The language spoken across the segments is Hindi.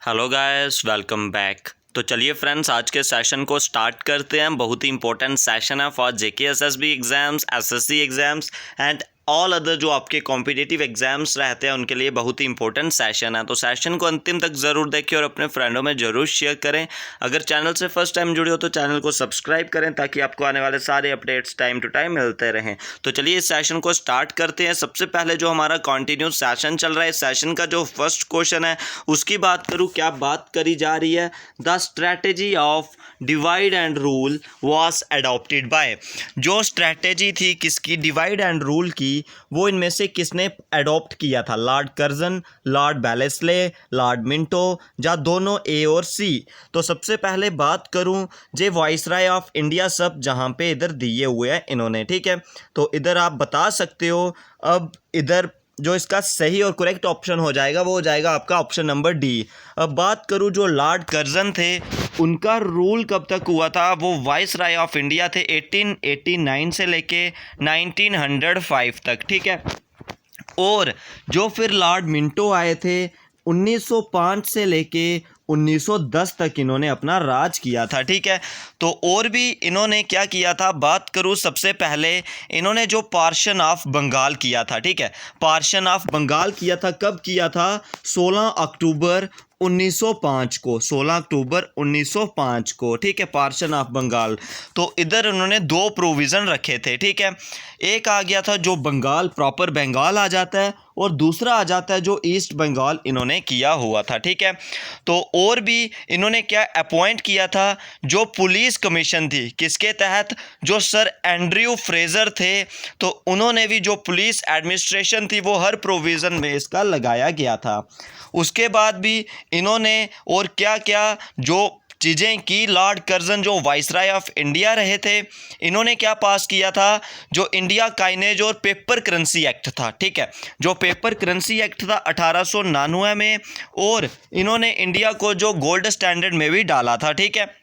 Hello guys, welcome back. तो चलिए फ्रेंड्स, आज के सेशन को स्टार्ट करते हैं। बहुत ही इंपॉर्टेंट सेशन है for JK SSB exams, SSC exams and all other जो आपके कॉम्पिटिटिव एग्जाम्स रहते हैं उनके लिए बहुत ही इंपॉर्टेंट सेशन है। तो सेशन को अंतिम तक ज़रूर देखें और अपने फ्रेंडों में ज़रूर शेयर करें। अगर चैनल से फर्स्ट टाइम जुड़े हो तो चैनल को सब्सक्राइब करें ताकि आपको आने वाले सारे अपडेट्स टाइम टू टाइम मिलते रहें। तो चलिए इस सेशन को स्टार्ट करते हैं। सबसे पहले जो हमारा कंटिन्यू सेशन चल रहा है, सेशन का जो फर्स्ट क्वेश्चन है उसकी बात करूँ, क्या बात करी जा रही है, the strategy of divide and rule was adopted by. जो स्ट्रैटेजी थी किसकी, डिवाइड एंड रूल की, वो इनमें से किसने अडॉप्ट किया था? Lord Curzon, Lord Wellesley, Lord Minto, या दोनों ए और सी? तो सबसे पहले बात करूं, जे वाइसराय ऑफ इंडिया सब जहां पे इधर दिए हुए हैं इन्होंने, ठीक है। तो इधर आप बता सकते हो। अब इधर जो इसका सही और करेक्ट ऑप्शन हो जाएगा वो हो जाएगा आपका ऑप्शन नंबर डी। अब बात करूं, जो लॉर्ड कर्जन थे उनका रूल कब तक हुआ था? वो वाइस राय ऑफ इंडिया थे 1889 से लेके 1905 तक, ठीक है। और जो फिर लॉर्ड मिंटो आए थे 1905 से लेके 1910 तक इन्होंने अपना राज किया था, ठीक है। तो और भी इन्होंने क्या किया था, बात करूं सबसे पहले इन्होंने जो पार्शन ऑफ बंगाल किया था, ठीक है। पार्शन ऑफ बंगाल किया था, कब किया था? 16 अक्टूबर 1905 को, 16 अक्टूबर 1905 को, ठीक है, पार्शन ऑफ बंगाल। तो इधर उन्होंने दो प्रोविज़न रखे थे, ठीक है। एक आ गया था जो बंगाल प्रॉपर बंगाल आ जाता है, और दूसरा आ जाता है जो ईस्ट बंगाल इन्होंने किया हुआ था, ठीक है। तो और भी इन्होंने क्या अपॉइंट किया था, जो पुलिस कमीशन थी किसके तहत? जो सर एंड्रयू फ्रेजर थे, तो उन्होंने भी जो पुलिस एडमिनिस्ट्रेशन थी वो हर प्रोविज़न में इसका लगाया गया था। उसके बाद भी इन्होंने और क्या क्या जो चीज़ें की, लॉर्ड कर्जन जो वाइसराय ऑफ इंडिया रहे थे, इन्होंने क्या पास किया था? जो इंडिया काइनेज और पेपर करेंसी एक्ट था, ठीक है। जो पेपर करेंसी एक्ट था 1899 में, और इन्होंने इंडिया को जो गोल्ड स्टैंडर्ड में भी डाला था, ठीक है।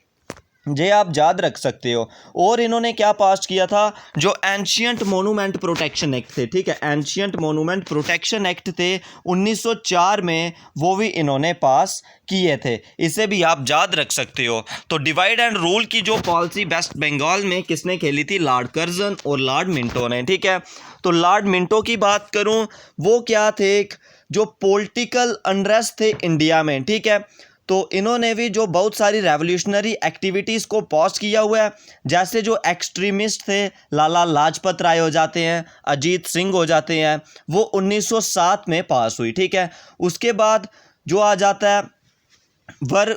ये आप याद रख सकते हो। और इन्होंने क्या पास किया था? जो एंशियंट मोनूमेंट प्रोटेक्शन एक्ट थे, ठीक है, एंशियंट मोनूमेंट प्रोटेक्शन एक्ट थे 1904 में, वो भी इन्होंने पास किए थे। इसे भी आप याद रख सकते हो। तो डिवाइड एंड रूल की जो पॉलिसी वेस्ट बंगाल में किसने खेली थी? लॉर्ड कर्जन और लॉर्ड मिंटो ने, ठीक है। तो लॉर्ड मिंटो की बात करूं, वो क्या थे? जो पॉलिटिकल अनरेस्ट थे इंडिया में, ठीक है। तो इन्होंने भी जो बहुत सारी रेवोल्यूशनरी एक्टिविटीज़ को पॉज किया हुआ है, जैसे जो एक्सट्रीमिस्ट थे लाला लाजपत राय हो जाते हैं, अजीत सिंह हो जाते हैं, वो 1907 में पास हुई, ठीक है। उसके बाद जो आ जाता है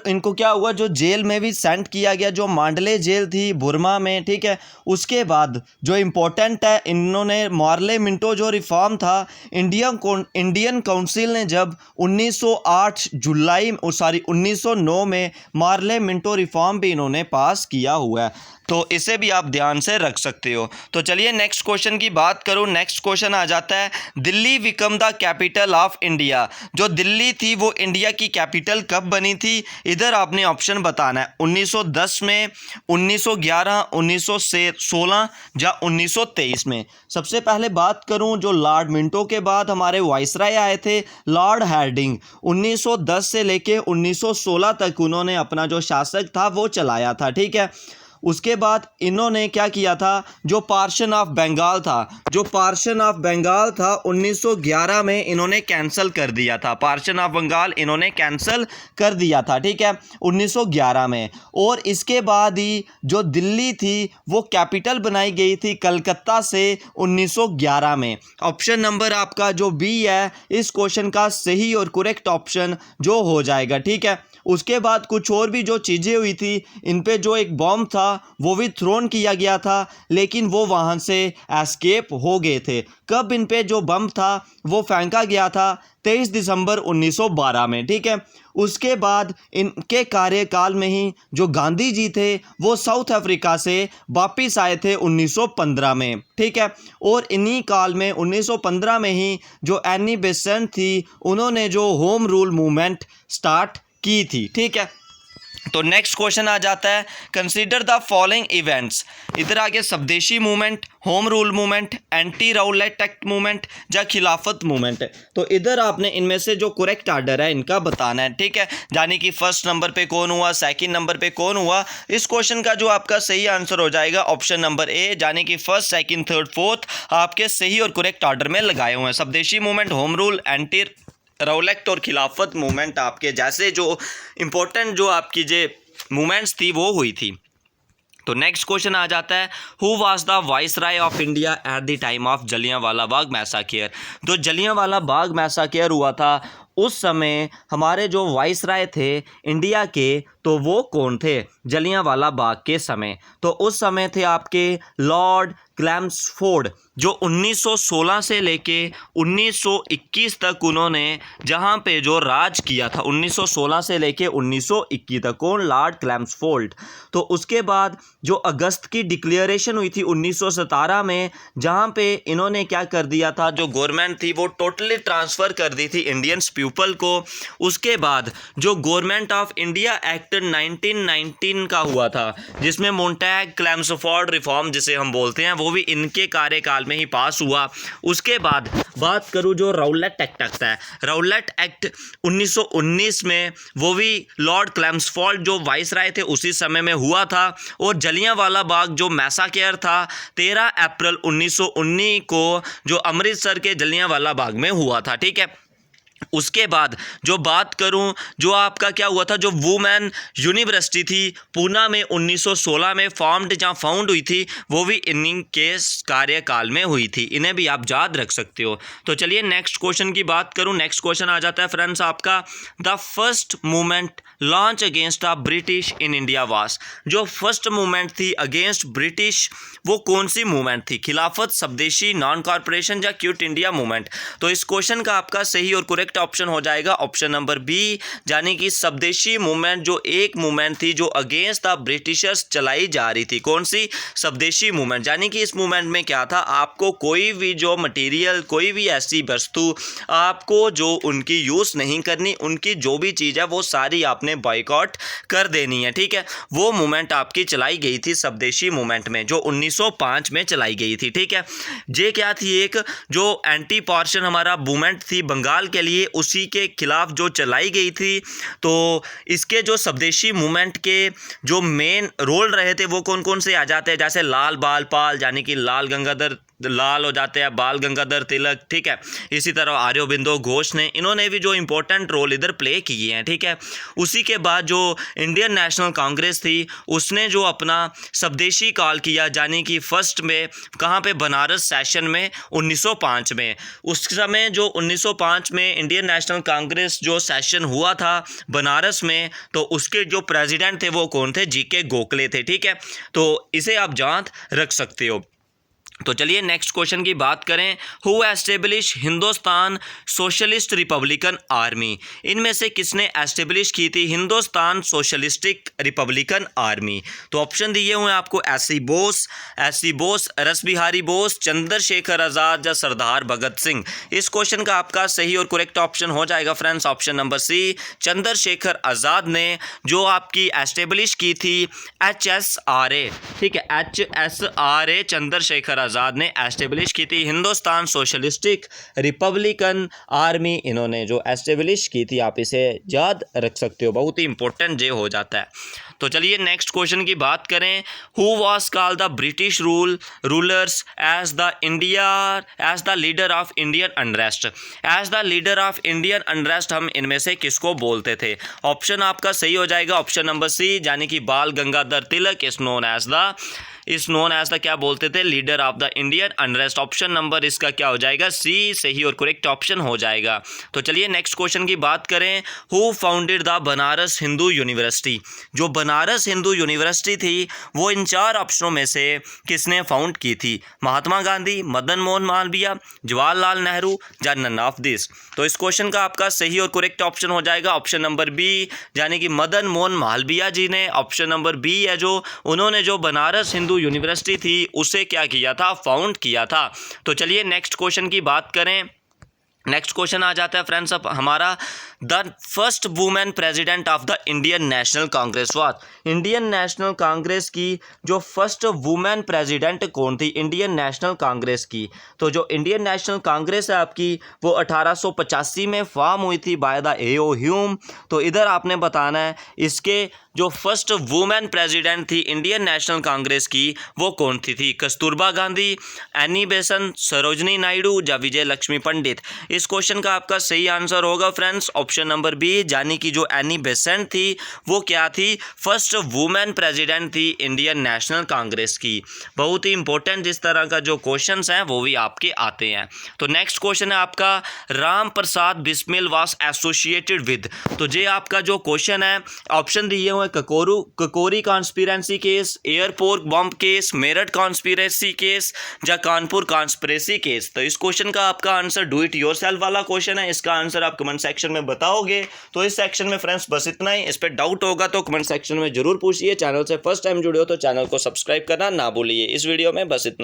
इनको क्या हुआ, जो जेल में भी सेंट किया गया, जो मांडले जेल थी बुर्मा में, ठीक है। उसके बाद जो इम्पोर्टेंट है, इन्होंने मार्ले मिंटो जो रिफॉर्म था, इंडियन काउंसिल ने जब 1909 में मार्ले मिंटो रिफॉर्म भी इन्होंने पास किया हुआ है। तो इसे भी आप ध्यान से रख सकते हो। तो चलिए नेक्स्ट क्वेश्चन की बात करूं। नेक्स्ट क्वेश्चन आ जाता है, Delhi become the capital of India. जो दिल्ली थी वो इंडिया की कैपिटल कब बनी थी? इधर आपने ऑप्शन बताना है, 1910 में, 1911, 1916 या 1923 में। सबसे पहले बात करूं, जो लॉर्ड मिंटो के बाद हमारे वाइसराय आए थे लॉर्ड हार्डिंग, 1910 से लेके 1916 तक उन्होंने अपना जो शासक था वो चलाया था, ठीक है। उसके बाद इन्होंने क्या किया था, जो पार्शन ऑफ बंगाल था, 1911 में इन्होंने कैंसिल कर दिया था। पार्शन ऑफ बंगाल इन्होंने कैंसिल कर दिया था, ठीक है, 1911 में। और इसके बाद ही जो दिल्ली थी वो कैपिटल बनाई गई थी कलकत्ता से 1911 में। ऑप्शन नंबर आपका जो बी है इस क्वेश्चन का सही और करेक्ट ऑप्शन जो हो जाएगा, ठीक है। उसके बाद कुछ और भी जो चीज़ें हुई थी, इन पे जो एक बॉम्ब था वो भी थ्रोन किया गया था, लेकिन वो वहाँ से एस्केप हो गए थे। कब इन पे जो बम था वो फेंका गया था? 23 दिसंबर 1912 में, ठीक है। उसके बाद इनके कार्यकाल में ही जो गांधी जी थे वो साउथ अफ्रीका से वापिस आए थे 1915 में, ठीक है। और इन्हीं काल में 1915 में ही जो एनी बेसेंट थी उन्होंने जो होम रूल मूवमेंट स्टार्ट की थी, ठीक है। तो नेक्स्ट क्वेश्चन आ जाता है, कंसीडर द फॉलोइंग इवेंट्स। इधर आगे स्वदेशी movement, home rule movement, anti Rowlatt act movement या खिलाफत मूवमेंट। तो इधर आपने इनमें से जो करेक्ट आर्डर है इनका बताना है, ठीक है। यानी कि फर्स्ट नंबर पे कौन हुआ, सेकंड नंबर पे कौन हुआ। इस क्वेश्चन का जो आपका सही आंसर हो जाएगा ऑप्शन नंबर ए, यानी कि फर्स्ट, सेकंड, थर्ड, फोर्थ आपके सही और करेक्ट आर्डर में लगाए हुए हैं। स्वदेशी movement, home rule, anti Rowlatt और खिलाफत मूवमेंट आपके जैसे जो इम्पोर्टेंट जो आपकी जो मूवमेंट्स थी वो हुई थी। तो नेक्स्ट क्वेश्चन आ जाता है, who was the viceroy of India at the time of Jallianwala Bagh मैसाकर। जो जलियांवाला बाग मैसाकर हुआ था उस समय हमारे जो वाइसराय थे इंडिया के, तो वो कौन थे जलियांवाला बाग के समय। तो उस समय थे आपके लॉर्ड क्लैम्सफोर्ड, जो 1916 से लेके 1921 तक उन्होंने जहाँ पे जो राज किया था 1916 से लेके 1921 तक, कौन, लॉर्ड क्लैम्सफोर्ड। तो उसके बाद जो अगस्त की डिक्लेरेशन हुई थी 1917 में, जहाँ पे इन्होंने क्या कर दिया था, जो गवर्नमेंट थी वो टोटली ट्रांसफ़र कर दी थी इंडियंस पीपल को। उसके बाद जो गवर्नमेंट ऑफ इंडिया एक्ट 1919 का हुआ था, जिसमें मोंटैग क्लैम्सफोर्ड रिफॉर्म जिसे हम बोलते हैं, वो भी इनके कार्यकाल में ही पास हुआ। उसके बाद बात करूं जो राउलेट एक्ट आता है, राउलेट एक्ट 1919 में, वो भी लॉर्ड क्लैम्सफोर्ड जो वाइसराय थे उसी समय में हुआ था। और जलियांवाला बाग जो मैसाकर था 13 अप्रैल 1919 को जो अमृतसर के जलियांवाला बाग में हुआ था, ठीक है। उसके बाद जो बात करूं जो आपका क्या हुआ था, जो वुमेन यूनिवर्सिटी थी पूना में 1916 में फॉर्म्ड जहाँ फाउंड हुई थी, वो भी इन्हीं के कार्यकाल में हुई थी। इन्हें भी आप याद रख सकते हो। तो चलिए नेक्स्ट क्वेश्चन की बात करूं। नेक्स्ट क्वेश्चन आ जाता है फ्रेंड्स आपका, the first movement launch against the British in India वास। जो फर्स्ट मूवमेंट थी अगेंस्ट ब्रिटिश वो कौन सी मूवमेंट थी, खिलाफत, स्वदेशी, नॉन कॉर्पोरेशन या क्विट इंडिया मूवमेंट। तो इस क्वेश्चन का आपका सही और करेक्ट ऑप्शन हो जाएगा ऑप्शन नंबर बी, यानी कि स्वदेशी मूवमेंट जो एक मूवमेंट थी जो अगेंस्ट द ब्रिटिशर्स चलाई जा रही थी। कौन सी, स्वदेशी मूवमेंट। यानी कि इस मूवमेंट में क्या था, आपको कोई भी जो मटेरियल, कोई भी ऐसी वस्तु आपको जो उनकी यूज़ नहीं करनी, उनकी जो भी चीज़ है वो सारी आपने बॉयकॉट कर देनी है, ठीक है। वो मूवमेंट आपकी चलाई गई थी स्वदेशी मूवमेंट में, जो 1905 में चलाई गई थी, ठीक है। ये क्या थी, एक जो एंटी पार्शन हमारा मूवमेंट थी बंगाल के लिए, उसी के खिलाफ जो चलाई गई थी। तो इसके जो स्वदेशी मूवमेंट के जो मेन रोल रहे थे वो कौन कौन से आ जाते हैं, जैसे लाल बाल पाल, यानी कि लाल गंगाधर लाल हो जाते हैं, बाल गंगाधर तिलक, ठीक है। इसी तरह अरबिंदो घोष ने, इन्होंने भी जो इंपॉर्टेंट रोल इधर प्ले किए हैं, ठीक है। उसी के बाद जो इंडियन नेशनल कांग्रेस थी उसने जो अपना स्वदेशी कॉल किया, यानी कि फर्स्ट में कहाँ पे, बनारस सेशन में 1905 में। उस समय जो 1905 में इंडियन नेशनल कांग्रेस जो सेशन हुआ था बनारस में, तो उसके जो प्रेसिडेंट थे वो कौन थे, जीके गोखले थे, ठीक है। तो इसे आप याद रख सकते हो। तो चलिए नेक्स्ट क्वेश्चन की बात करें, who establish Hindustan socialist Republican army. इनमें से किसने एस्टेब्लिश की थी हिंदुस्तान सोशलिस्टिक रिपब्लिकन आर्मी। तो ऑप्शन दिए हुए हैं आपको, एस सी बोस, रस बिहारी बोस, चंद्रशेखर आज़ाद या सरदार भगत सिंह। इस क्वेश्चन का आपका सही और करेक्ट ऑप्शन हो जाएगा friends option number C, Chandrashekhar Azad ने जो आपकी एस्टेब्लिश की थी HSRA, ठीक है, HSRA चंद्रशेखर आज़ाद ने एस्टेब्लिश की थी हिंदुस्तान सोशलिस्टिक रिपब्लिकन आर्मी, इन्होंने जो एस्टेब्लिश की थी। आप इसे याद रख सकते हो, बहुत ही इंपॉर्टेंट ये हो जाता है। तो चलिए नेक्स्ट क्वेश्चन की बात करें, who was called the British rulers as the leader of Indian unrest. As the leader of Indian unrest हम इनमें से किसको बोलते थे। ऑप्शन आपका सही हो जाएगा ऑप्शन नंबर सी, यानी कि बाल गंगाधर तिलक इस नोन एज द क्या बोलते थे, leader of the Indian unrest. Option number इसका क्या हो जाएगा, सी सही और करेक्ट ऑप्शन हो जाएगा। तो चलिए नेक्स्ट क्वेश्चन की बात करें, who founded the Banaras Hindu university. जो बनारस हिंदू यूनिवर्सिटी थी वो इन चार ऑप्शनों में से किसने फाउंड की थी, महात्मा गांधी, मदन मोहन मालवीय, जवाहरलाल नेहरू या नन ऑफ दिस। तो इस क्वेश्चन का आपका सही और करेक्ट ऑप्शन हो जाएगा ऑप्शन नंबर बी, यानी कि मदन मोहन मालवीय जी ने। ऑप्शन नंबर बी है जो उन्होंने जो बनारस हिंदू यूनिवर्सिटी थी उसे क्या किया था, फाउंड किया था। तो चलिए नेक्स्ट क्वेश्चन की बात करें, नेक्स्ट क्वेश्चन आ जाता है फ्रेंड्स अब हमारा, the first women president of the Indian national Congress was. Indian national Congress की जो फर्स्ट वुमेन प्रेसिडेंट कौन थी इंडियन नेशनल कांग्रेस की? तो जो इंडियन नेशनल कांग्रेस है आपकी वो 1885 में फॉर्म हुई थी बाय द ए.ओ. ह्यूम। तो इधर आपने बताना है इसके जो फर्स्ट वुमेन प्रेसिडेंट थी इंडियन नेशनल कांग्रेस की वो कौन थी? कस्तूरबा गांधी, एनी बेसेंट, सरोजनी नायडू या विजय लक्ष्मी पंडित? इस क्वेश्चन का आपका सही आंसर होगा फ्रेंड्स ऑप्शन नंबर बी, यानी कि जो एनी बेसेंट थी वो क्या थी? फर्स्ट वुमेन प्रेसिडेंट थी इंडियन नेशनल कांग्रेस की। बहुत ही इंपॉर्टेंट इस तरह का जो क्वेश्चंस हैं वो भी आपके आते हैं। तो नेक्स्ट क्वेश्चन है आपका, Ram Prasad Bismil was associated with. तो ये आपका जो क्वेश्चन है ऑप्शन दिए हुए ककोरी कॉन्स्पिरेसी केस, एयरपोर्ट बम केस, मेरठ कॉन्स्पिरेसी केस या कानपुर कॉन्स्पिरेसी केस? तो इस क्वेश्चन का आपका आंसर डू इट योरसेल्फ वाला क्वेश्चन है। इसका आंसर आप कमेंट सेक्शन में बताओगे। तो इस सेक्शन में फ्रेंड्स बस इतना ही। इस पर डाउट होगा तो कमेंट सेक्शन में जरूर पूछिए। चैनल से फर्स्ट टाइम जुड़े हो तो चैनल को सब्सक्राइब करना ना भूलिए। इस वीडियो में बस इतना।